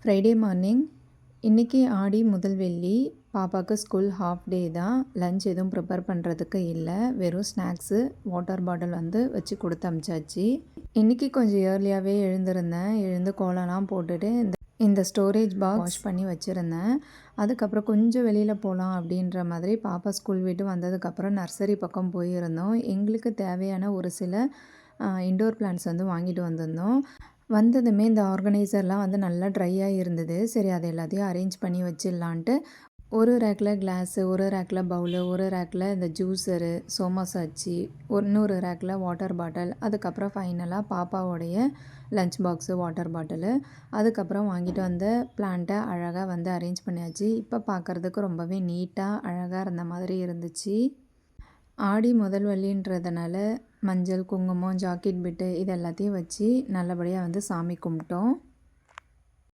Friday morning இன்றைக்கி ஆடி முதல் வெள்ளி. பாப்பாவுக்கு ஸ்கூல் ஹாஃப் டே தான். லஞ்ச் எதுவும் ப்ரிப்பேர் பண்ணுறதுக்கு இல்லை, வெறும் ஸ்நாக்ஸு வாட்டர் பாட்டில் வச்சு கொடுத்து அமிச்சாச்சு. இன்றைக்கி கொஞ்சம் ஏர்லியாகவே எழுந்து கோலம்லாம் போட்டுட்டு இந்த ஸ்டோரேஜ் பாக்ஸ் வாஷ் பண்ணி வச்சுருந்தேன். அதுக்கப்புறம் கொஞ்சம் வெளியில் போகலாம் அப்படின்ற மாதிரி பாப்பா ஸ்கூல் விட்டு வந்ததுக்கப்புறம் நர்சரி பக்கம் போயிருந்தோம். எங்களுக்கு தேவையான ஒரு சில இன்டோர் பிளான்ட்ஸ் வாங்கிட்டு வந்திருந்தோம். வந்ததுமே இந்த ஆர்கனைசர்லாம் நல்லா ட்ரையாக இருந்தது. சரி, அதை எல்லாத்தையும் அரேஞ்ச் பண்ணி வச்சிடலான்ட்டு ஒரு ரேக்கில் கிளாஸு, ஒரு ரேக்கில் பவுலு, ஒரு ரேக்கில் இந்த ஜூஸரு, சோமாசா அச்சு, இன்னொரு ரேக்கில் வாட்டர் பாட்டில், அதுக்கப்புறம் ஃபைனலாக பாப்பாவோடைய லஞ்ச் பாக்ஸு, வாட்டர் பாட்டிலு, அதுக்கப்புறம் வாங்கிட்டு வந்த பிளான்ட்டை அழகாக அரேஞ்ச் பண்ணியாச்சு. இப்போ பார்க்குறதுக்கு ரொம்பவே நீட்டாக அழகாக இருந்த மாதிரி இருந்துச்சு. ஆடி முதல் வெள்ளின்றதுனால மஞ்சள், குங்குமம், ஜாக்கெட் பிட்டு இது எல்லாத்தையும் வச்சு நல்லபடியாக சாமி கும்பிட்டோம்.